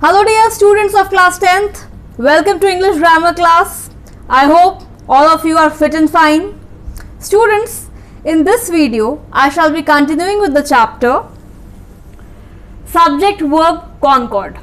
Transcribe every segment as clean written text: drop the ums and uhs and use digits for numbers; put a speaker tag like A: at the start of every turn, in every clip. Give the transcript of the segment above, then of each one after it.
A: Hello dear students of class 10th, welcome to English grammar class. I hope all of you are fit and fine. Students, in this video I shall be continuing with the chapter Subject Verb Concord.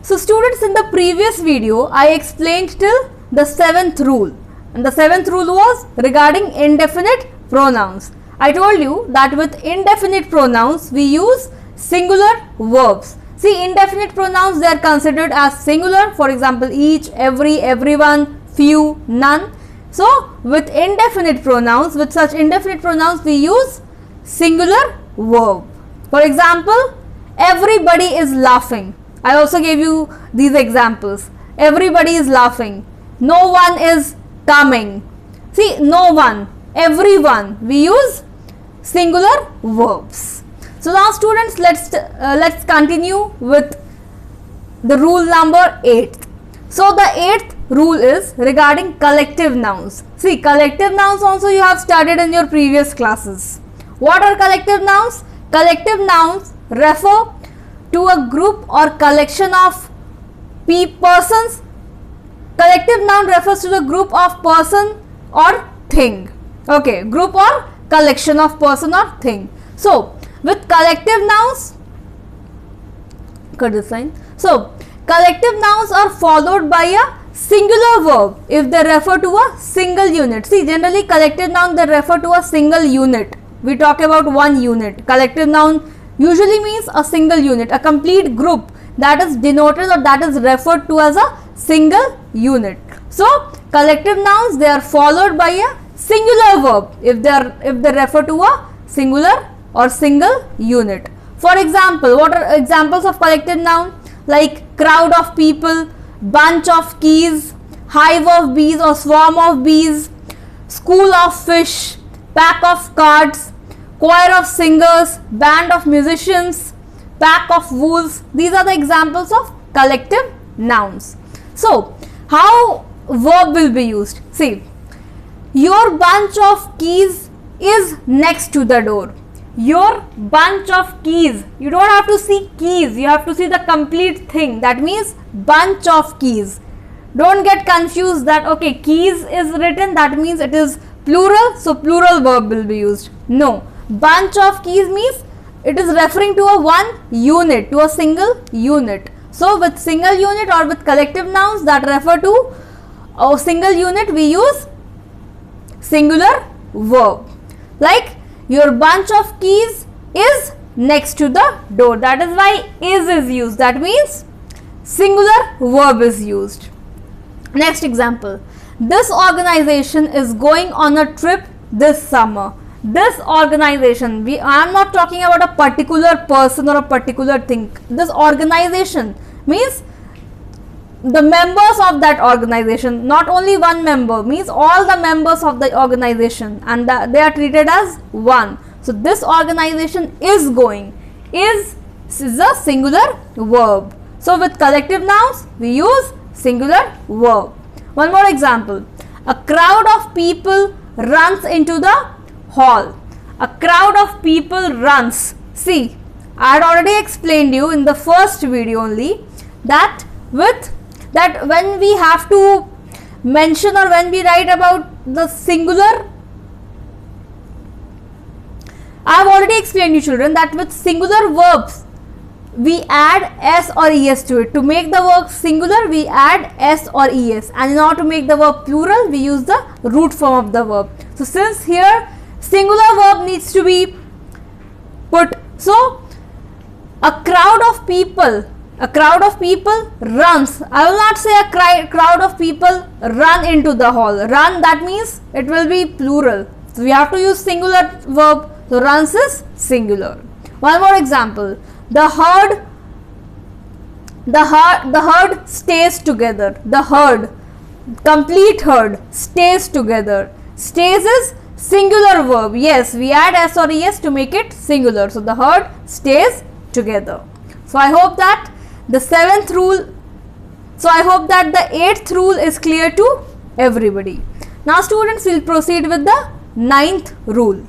A: So students, in the previous video I explained till the 7th rule, and the 7th rule was regarding indefinite pronouns. I told you that with indefinite pronouns we use singular verbs. See, indefinite pronouns, they are considered as singular. For example, each, every, everyone, few, none. So with indefinite pronouns, with such indefinite pronouns we use singular verb. For example, everybody is laughing. I also gave you these examples. Everybody is laughing. No one is coming. See, no one, everyone, we use singular verbs. So now students, let's continue with the rule number 8. So the 8th rule is regarding collective nouns. See, collective nouns also you have studied in your previous classes. What are collective nouns? Collective nouns refer to a group or collection of persons. Collective noun refers to the group of person or thing. Okay, group or collection of person or thing. So with collective nouns, so collective nouns are followed by a singular verb if they refer to a single unit. See, generally collective noun they refer to a single unit. We talk about one unit. Collective noun usually means a single unit, a complete group that is denoted or that is referred to as a single unit. So collective nouns, they are followed by a singular verb if they refer to a singular or single unit. For example, what are examples of collective noun? Like crowd of people, bunch of keys, hive of bees or swarm of bees, school of fish, pack of cards, choir of singers, band of musicians, pack of wolves. These are the examples of collective nouns. So how verb will be used? See, your bunch of keys is next to the door. Your bunch of keys, you don't have to see keys, you have to see the complete thing. That means bunch of keys. Don't get confused that okay, keys is written, that means it is plural, so plural verb will be used. No, bunch of keys means it is referring to a one unit, to a single unit. So with single unit or with collective nouns that refer to a single unit, we use singular verb. Like your bunch of keys is next to the door. That is why is used. That means singular verb is used. Next example. This organization is going on a trip this summer. This organization, I am not talking about a particular person or a particular thing. This organization means the members of that organization, not only one member, means all the members of the organization, and they are treated as one. So this organization is going. Is a singular verb. So with collective nouns we use singular verb. One more example. A crowd of people runs into the hall. A crowd of people runs. See, I had already explained you in the first video only that when we have to mention or when we write about the singular, I have already explained you children that with singular verbs we add s or es to it. To make the verb singular we add s or es, and in order to make the verb plural we use the root form of the verb. So since here singular verb needs to be put, so a crowd of people runs. I will not say a crowd of people run into the hall. Run, that means it will be plural. So we have to use singular verb. So runs is singular. One more example. The herd stays together. The herd, complete herd, stays together. Stays is singular verb. Yes, we add s or es to make it singular. So the herd stays together. So I hope that the 7th rule, so I hope that the 8th rule is clear to everybody. Now students, will proceed with the 9th rule.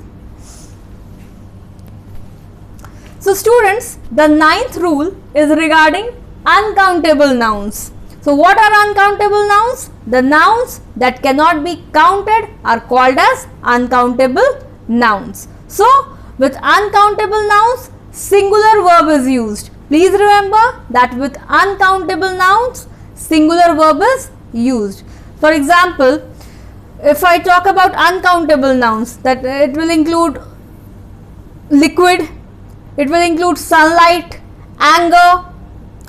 A: So students, the 9th rule is regarding uncountable nouns. So what are uncountable nouns? The nouns that cannot be counted are called as uncountable nouns. So with uncountable nouns, singular verb is used. Please remember that with uncountable nouns, singular verb is used. For example, if I talk about uncountable nouns, that it will include liquid, it will include sunlight, anger.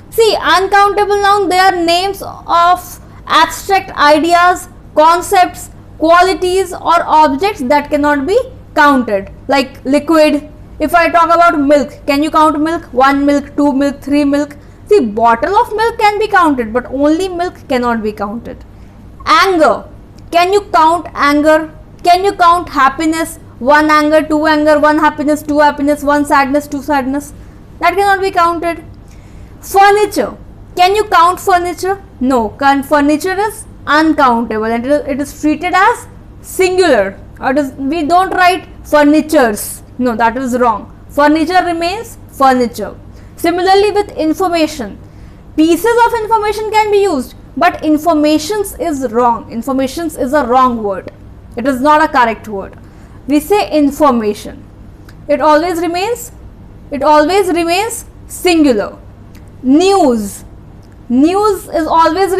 A: See, uncountable nouns, they are names of abstract ideas, concepts, qualities or objects that cannot be counted. Like liquid, if I talk about milk, can you count milk? 1 milk, 2 milk, 3 milk. See, bottle of milk can be counted, but only milk cannot be counted. Anger, can you count anger? Can you count happiness? 1 anger, 2 anger, 1 happiness, 2 happiness, 1 sadness, 2 sadness. That cannot be counted. Furniture, can you count furniture? No, furniture is uncountable and it is treated as singular. We don't write furnitures. No, that is wrong. Furniture remains furniture. Similarly with information, pieces of information can be used, but informations is wrong. Informations is a wrong word. It is not a correct word. We say information. It always remains singular. News is always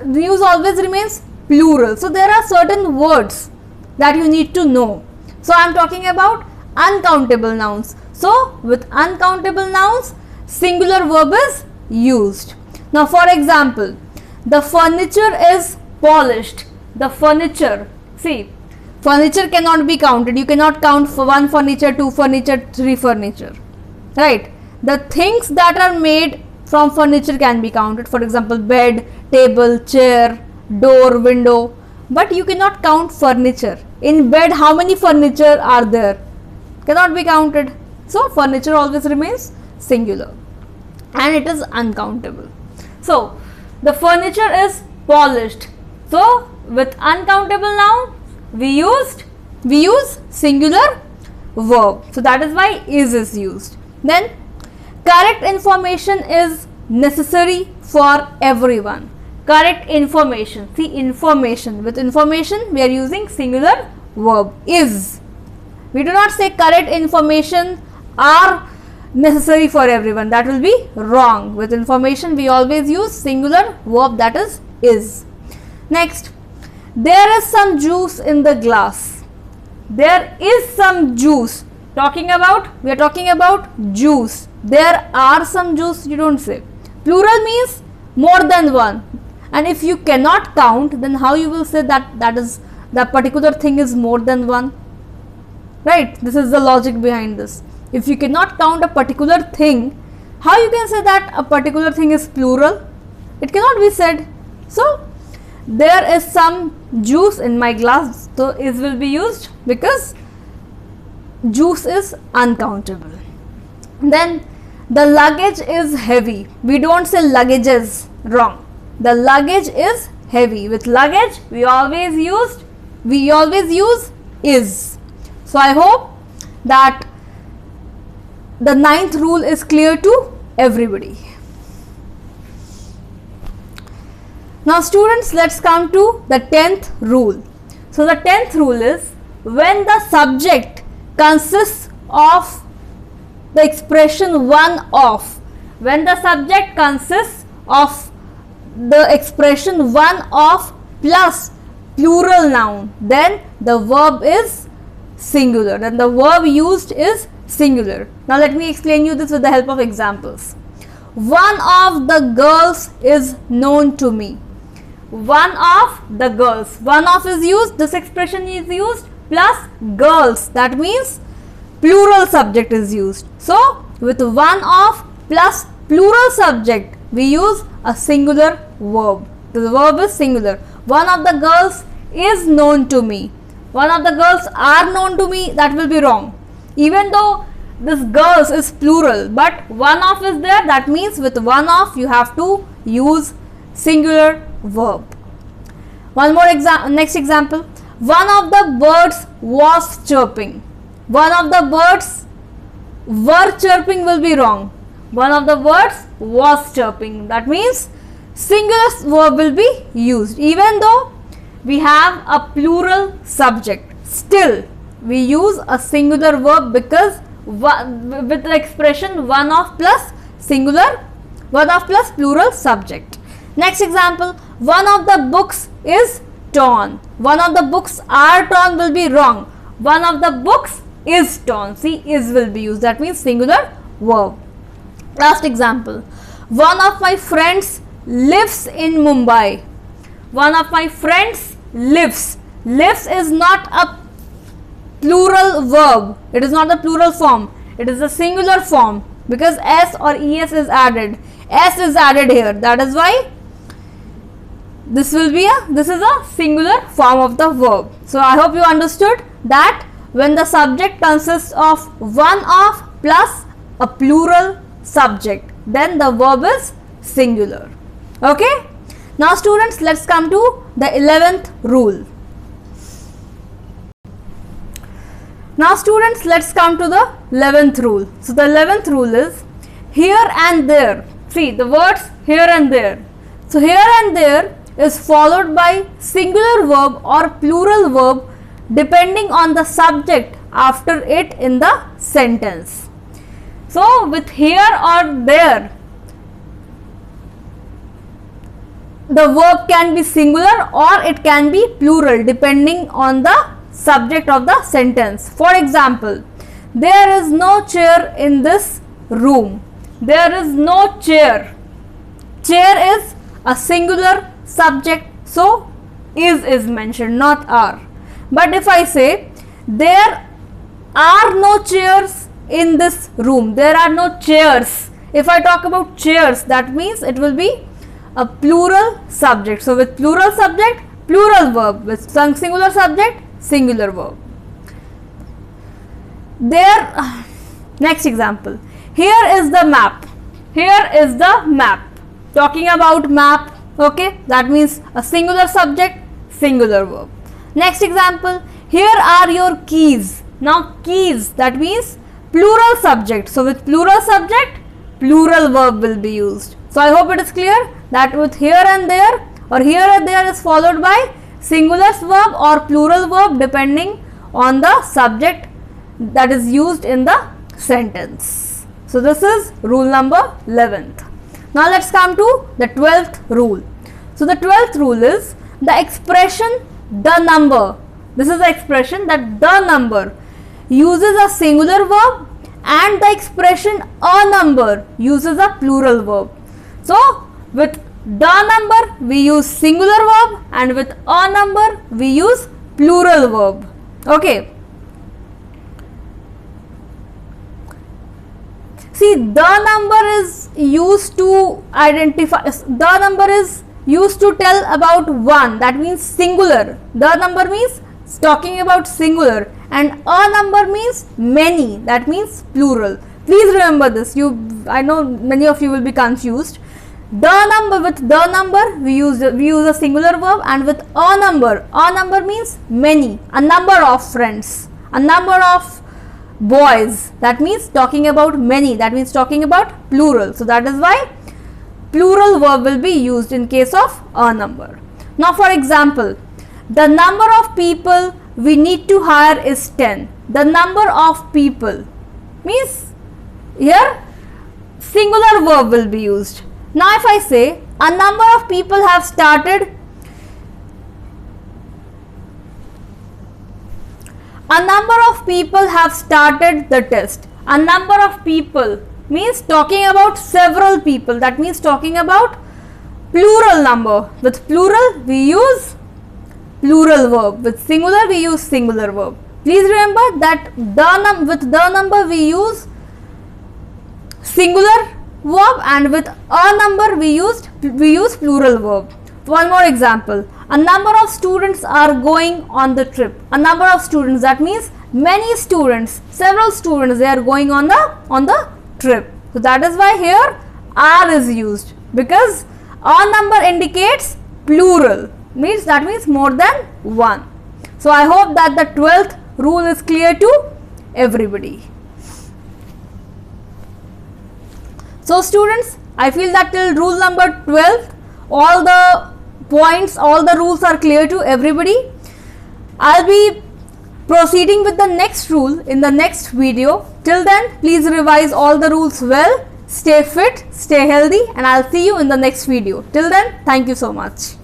A: news always remains plural. So there are certain words that you need to know. So I am talking about uncountable nouns. So with uncountable nouns, singular verb is used. Now for example, the furniture is polished. The furniture, see, furniture cannot be counted. You cannot count for 1 furniture, 2 furniture, 3 furniture, right? The things that are made from furniture can be counted. For example, bed, table, chair, door, window. But you cannot count furniture. In bed, how many furniture are there? Cannot be counted. So furniture always remains singular and it is uncountable. So the furniture is polished. So with uncountable noun, we use singular verb. So that is why is used. Then correct information is necessary for everyone. Correct information. See, information. With information, we are using singular verb is. We do not say correct information are necessary for everyone. That will be wrong. With information, we always use singular verb, that is. Next, there is some juice in the glass. There is some juice. We are talking about juice. There are some juice, you don't say. Plural means more than one. And if you cannot count, then how you will say that particular thing is more than one? Right? This is the logic behind this. If you cannot count a particular thing, how you can say that a particular thing is plural? It cannot be said. So there is some juice in my glass. So is will be used because juice is uncountable. Then the luggage is heavy. We don't say luggages. Wrong. The luggage is heavy. With luggage, we always use is. So I hope that the 9th rule is clear to everybody. Now students, let's come to the 10th rule. So the 10th rule is when the subject consists of the expression one of. When the subject consists of the expression one of plus plural noun, then the verb is singular. Then the verb used is singular. Now let me explain you this with the help of examples. One of the girls is known to me. One of the girls. One of is used. This expression is used plus girls. That means plural subject is used. So with one of plus plural subject, we use a singular verb. The verb is singular. One of the girls is known to me. One of the girls are known to me. That will be wrong. Even though this girls is plural, but one of is there. That means with one of you have to use singular verb. One more next example. One of the birds was chirping. One of the birds were chirping will be wrong. One of the words was chirping. That means singular verb will be used. Even though we have a plural subject, still we use a singular verb because with the expression one of plus singular, one of plus plural subject. Next example, one of the books is torn. One of the books are torn will be wrong. One of the books is torn. See, is will be used. That means singular verb. Last example, one of my friends lives in Mumbai. One of my friends lives. Lives is not a plural verb. It is not the plural form. It is a singular form because s or es is added. S is added here. That is why this is a singular form of the verb. So I hope you understood that when the subject consists of one of plus a plural subject, then the verb is singular. Okay. Now students, let's come to the 11th rule. Now students, let's come to the 11th rule. So the 11th rule is here and there. See the words here and there. So here and there is followed by singular verb or plural verb depending on the subject after it in the sentence. So with here or there, the verb can be singular or it can be plural depending on the subject of the sentence. For example, there is no chair in this room. There is no chair. Chair is a singular subject, so is mentioned, not are. But if I say there are no chairs in this room, there are no chairs. If I talk about chairs, that means it will be a plural subject. So with plural subject, plural verb. With singular subject, singular verb. There, next example. Here is the map. Here is the map. Talking about map. Okay, that means a singular subject, singular verb. Next example. Here are your keys. Now keys, that means plural subject. So with plural subject, plural verb will be used. So I hope it is clear that with here and there or here and there is followed by singular verb or plural verb depending on the subject that is used in the sentence. So this is rule number 11th. Now let's come to the 12th rule. So the 12th rule is the expression the number. This is the expression that the number uses a singular verb and the expression a number uses a plural verb. So with the number we use singular verb and with a number we use plural verb. Okay. See, the number is used to identify, the number is used to tell about one, that means singular. The number means talking about singular and a number means many, that means plural. Please remember this. I know many of you will be confused. The number, with the number we use a singular verb and with a number means many, a number of friends, a number of boys, that means talking about many, that means talking about plural. So that is why plural verb will be used in case of a number. Now for example, the number of people we need to hire is 10. The number of people means here singular verb will be used. Now if I say a number of people have started, a number of people have started the test. A number of people means talking about several people, that means talking about plural number. With plural we use plural verb, with singular we use singular verb. Please remember that with the number we use singular verb and with a number we use plural verb. One more example. A number of students are going on the trip. A number of students, that means many students, several students, they are going on the trip. So that is why here are is used, because a number indicates plural, that means more than one. So I hope that the 12th rule is clear to everybody. So students, I feel that till rule number 12, all the points, all the rules are clear to everybody. I'll be proceeding with the next rule in the next video. Till then, please revise all the rules well. Stay fit, stay healthy, and I'll see you in the next video. Till then, thank you so much.